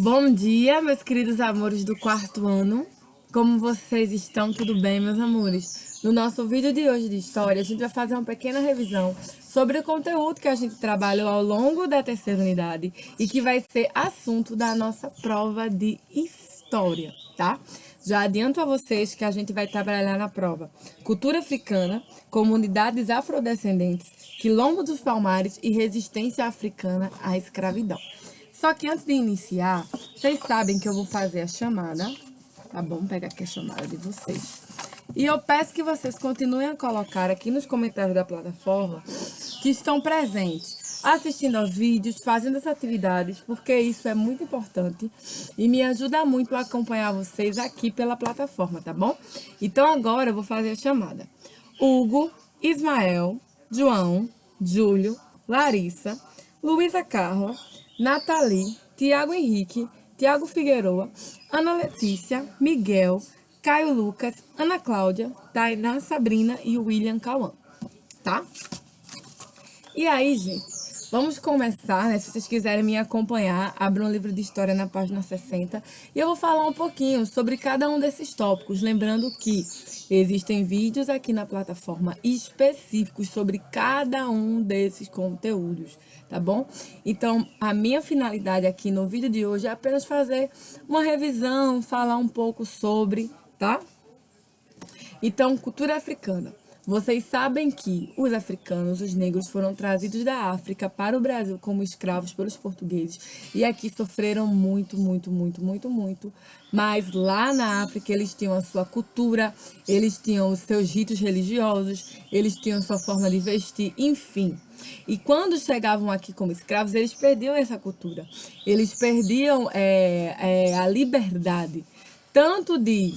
Bom dia, meus queridos amores do quarto ano. Como vocês estão? Tudo bem, meus amores? No nosso vídeo de hoje de história, a gente vai fazer uma pequena revisão sobre o conteúdo que a gente trabalhou ao longo da terceira unidade e que vai ser assunto da nossa prova de história, tá? Já adianto a vocês que a gente vai trabalhar na prova cultura africana, comunidades afrodescendentes, quilombo dos Palmares e resistência africana à escravidão. Só que antes de iniciar, vocês sabem que eu vou fazer a chamada, tá bom? Vou pegar aqui a chamada de vocês. E eu peço que vocês continuem a colocar aqui nos comentários da plataforma que estão presentes, assistindo aos vídeos, fazendo essas atividades, porque isso é muito importante e me ajuda muito a acompanhar vocês aqui pela plataforma, tá bom? Então agora eu vou fazer a chamada. Hugo, Ismael, João, Júlio, Larissa, Luísa Carla, Nathalie, Tiago Henrique, Tiago Figueroa, Ana Letícia, Miguel, Caio Lucas, Ana Cláudia, Tainá Sabrina e William Cauã, tá? E aí, gente, vamos começar, né? Se vocês quiserem me acompanhar, abram um livro de história na página 60 e eu vou falar um pouquinho sobre cada um desses tópicos, lembrando que existem vídeos aqui na plataforma específicos sobre cada um desses conteúdos, tá bom? Então, a minha finalidade aqui no vídeo de hoje é apenas fazer uma revisão, falar um pouco sobre, tá? Então, cultura africana. Vocês sabem que os africanos, os negros, foram trazidos da África para o Brasil como escravos pelos portugueses e aqui sofreram muito. Mas lá na África eles tinham a sua cultura, eles tinham os seus ritos religiosos, eles tinham sua forma de vestir, enfim. E quando chegavam aqui como escravos, eles perdiam essa cultura. Eles perdiam a liberdade, tanto de...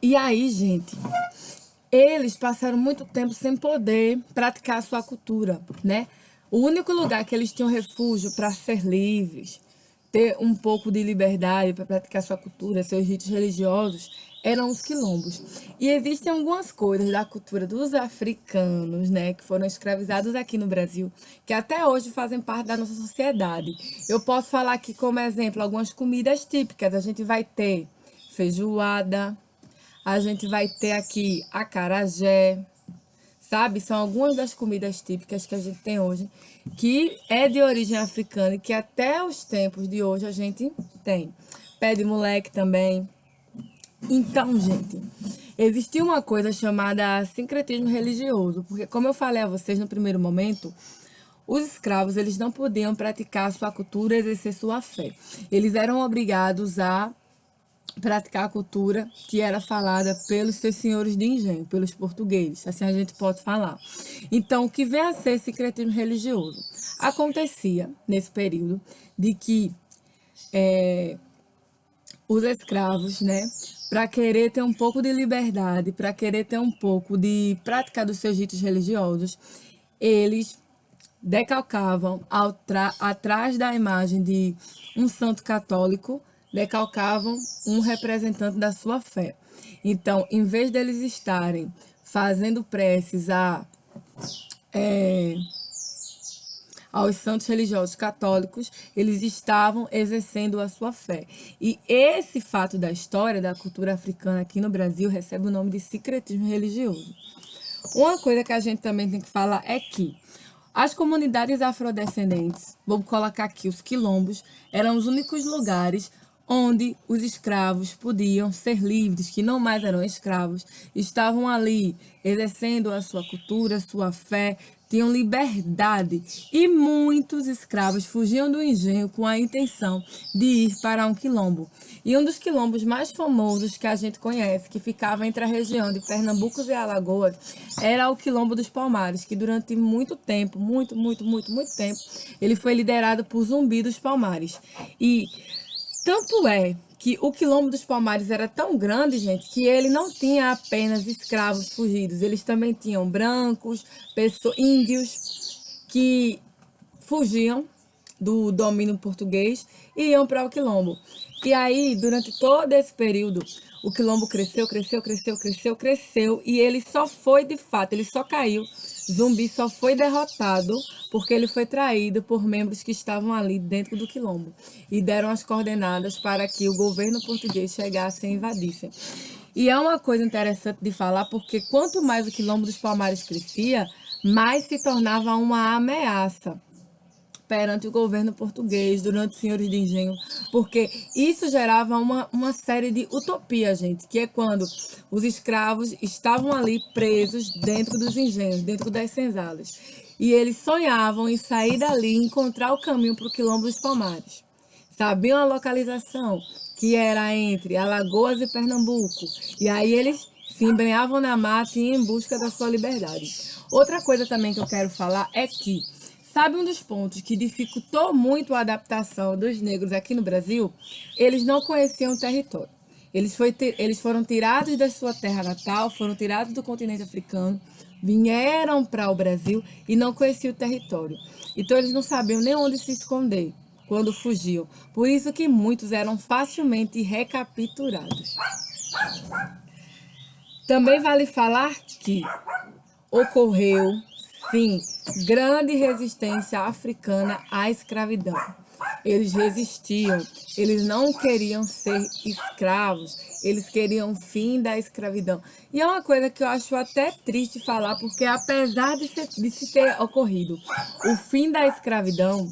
E aí, gente, eles passaram muito tempo sem poder praticar a sua cultura, né? O único lugar que eles tinham refúgio para ser livres, ter um pouco de liberdade para praticar sua cultura, seus ritos religiosos, eram os quilombos. E existem algumas coisas da cultura dos africanos, né, que foram escravizados aqui no Brasil, que até hoje fazem parte da nossa sociedade. Eu posso falar aqui como exemplo algumas comidas típicas. A gente vai ter feijoada, a gente vai ter aqui acarajé, sabe? São algumas das comidas típicas que a gente tem hoje, que é de origem africana e que até os tempos de hoje a gente tem. Pé de moleque também. Então, gente, existia uma coisa chamada sincretismo religioso, porque como eu falei a vocês no primeiro momento, os escravos eles não podiam praticar sua cultura e exercer sua fé. Eles eram obrigados a praticar a cultura que era falada pelos seus senhores de engenho, pelos portugueses, assim a gente pode falar. Então, o que vem a ser secretismo religioso? Acontecia, nesse período, de que os escravos, né, para querer ter um pouco de liberdade, para querer ter um pouco de prática dos seus ritos religiosos, eles decalcavam atrás da imagem de um santo católico, decalcavam um representante da sua fé. Então, em vez deles estarem fazendo preces aos santos religiosos católicos, eles estavam exercendo a sua fé. E esse fato da história da cultura africana aqui no Brasil recebe o nome de sincretismo religioso. Uma coisa que a gente também tem que falar é que as comunidades afrodescendentes, vou colocar aqui os quilombos, eram os únicos lugares onde os escravos podiam ser livres, que não mais eram escravos, estavam ali exercendo a sua cultura, a sua fé, tinham liberdade. E muitos escravos fugiam do engenho com a intenção de ir para um quilombo. E um dos quilombos mais famosos que a gente conhece, que ficava entre a região de Pernambuco e Alagoas, era o Quilombo dos Palmares, que durante muito tempo, muito tempo, ele foi liderado por Zumbi dos Palmares. E tanto é que o Quilombo dos Palmares era tão grande, gente, que ele não tinha apenas escravos fugidos. Eles também tinham brancos, índios que fugiam do domínio português e iam para o Quilombo. E aí, durante todo esse período, o Quilombo cresceu, e ele só foi, de fato, ele só caiu Zumbi só foi derrotado porque ele foi traído por membros que estavam ali dentro do quilombo e deram as coordenadas para que o governo português chegasse e invadisse. E é uma coisa interessante de falar porque quanto mais o quilombo dos Palmares crescia, mais se tornava uma ameaça perante o governo português, durante os senhores de engenho, porque isso gerava uma série de utopia, gente, que é quando os escravos estavam ali presos dentro dos engenhos, dentro das senzalas, e eles sonhavam em sair dali e encontrar o caminho para o Quilombo dos Palmares. Sabiam a localização, que era entre Alagoas e Pernambuco, e aí eles se embrenhavam na mata e iam em busca da sua liberdade. Outra coisa também que eu quero falar é que sabe um dos pontos que dificultou muito a adaptação dos negros aqui no Brasil? Eles não conheciam o território. Eles foram tirados da sua terra natal, foram tirados do continente africano, vieram para o Brasil e não conheciam o território. Então eles não sabiam nem onde se esconder quando fugiam. Por isso que muitos eram facilmente recapturados. Também vale falar que ocorreu, sim, grande resistência africana à escravidão. Eles resistiam, eles não queriam ser escravos, eles queriam o fim da escravidão. E é uma coisa que eu acho até triste falar, porque apesar de se ter ocorrido o fim da escravidão,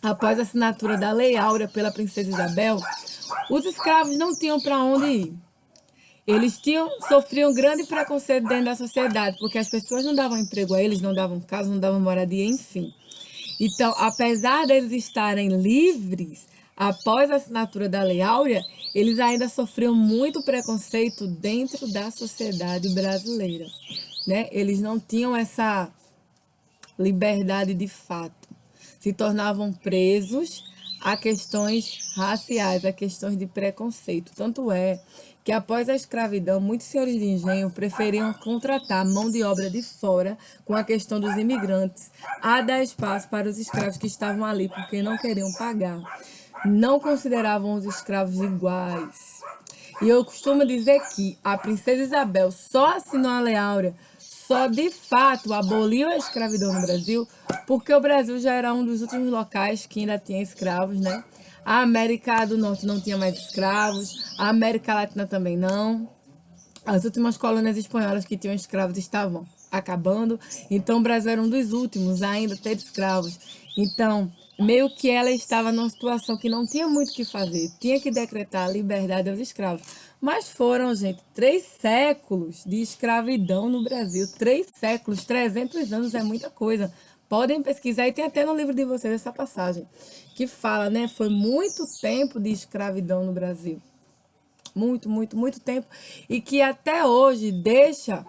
após a assinatura da Lei Áurea pela Princesa Isabel, os escravos não tinham para onde ir. Eles sofriam grande preconceito dentro da sociedade, porque as pessoas não davam emprego a eles, não davam casa, não davam moradia, enfim. Então, apesar deles estarem livres após a assinatura da Lei Áurea, eles ainda sofriam muito preconceito dentro da sociedade brasileira, né? Eles não tinham essa liberdade de fato. Se tornavam presos a questões raciais, a questões de preconceito. Tanto é que após a escravidão, muitos senhores de engenho preferiam contratar mão de obra de fora com a questão dos imigrantes, a dar espaço para os escravos que estavam ali, porque não queriam pagar. Não consideravam os escravos iguais. E eu costumo dizer que a princesa Isabel só assinou a Lei Áurea, só de fato aboliu a escravidão no Brasil, porque o Brasil já era um dos últimos locais que ainda tinha escravos, né? A América do Norte não tinha mais escravos, a América Latina também não. As últimas colônias espanholas que tinham escravos estavam acabando, então o Brasil era um dos últimos a ainda ter escravos. Então, meio que ela estava numa situação que não tinha muito o que fazer, tinha que decretar a liberdade aos escravos. Mas foram, gente, 3 séculos de escravidão no Brasil. 3 séculos, 300 anos é muita coisa. Podem pesquisar e tem até no livro de vocês essa passagem que fala, né? Foi muito tempo de escravidão no Brasil. Muito, muito, muito tempo. E que até hoje deixa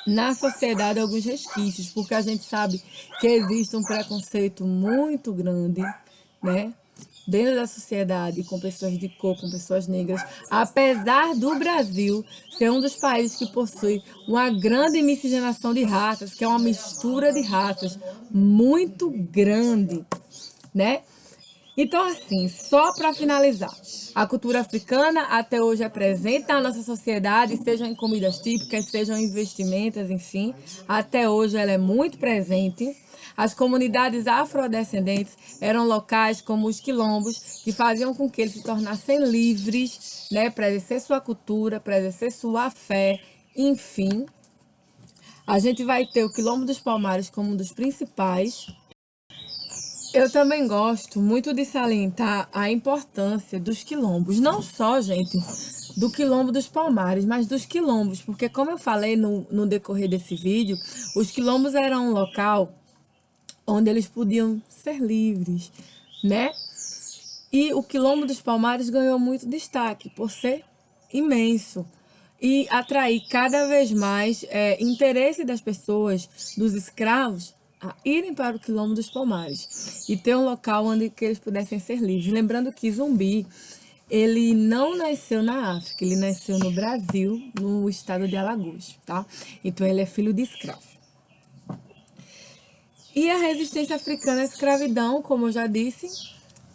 na sociedade alguns resquícios, porque a gente sabe que existe um preconceito muito grande, né? Dentro da sociedade, com pessoas de cor, com pessoas negras, apesar do Brasil ser um dos países que possui uma grande miscigenação de raças, que é uma mistura de raças muito grande, né? Então, assim, só para finalizar, a cultura africana até hoje é presente na nossa sociedade, sejam em comidas típicas, sejam em vestimentas, enfim. Até hoje ela é muito presente. As comunidades afrodescendentes eram locais como os quilombos, que faziam com que eles se tornassem livres, né, para exercer sua cultura, para exercer sua fé, enfim. A gente vai ter o Quilombo dos Palmares como um dos principais. Eu também gosto muito de salientar a importância dos quilombos, não só, gente, do Quilombo dos Palmares, mas dos quilombos, porque como eu falei no decorrer desse vídeo, os quilombos eram um local onde eles podiam ser livres, né? E o Quilombo dos Palmares ganhou muito destaque por ser imenso e atrair cada vez mais interesse das pessoas, dos escravos, a irem para o Quilombo dos Palmares e ter um local onde que eles pudessem ser livres. Lembrando que Zumbi, ele não nasceu na África, ele nasceu no Brasil, no estado de Alagoas, tá? Então ele é filho de escravo. E a resistência africana à escravidão, como eu já disse,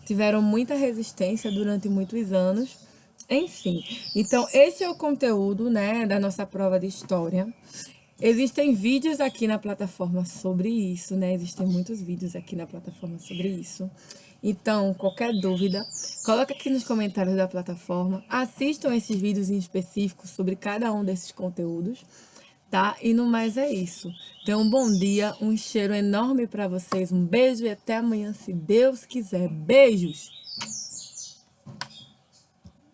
tiveram muita resistência durante muitos anos. Enfim, então esse é o conteúdo, né, da nossa prova de história. Existem vídeos aqui na plataforma sobre isso, né? Existem muitos vídeos aqui na plataforma sobre isso. Então, qualquer dúvida, coloca aqui nos comentários da plataforma. Assistam esses vídeos em específico sobre cada um desses conteúdos, tá? E no mais é isso. Tenham um bom dia, um cheiro enorme para vocês, um beijo e até amanhã, se Deus quiser. Beijos!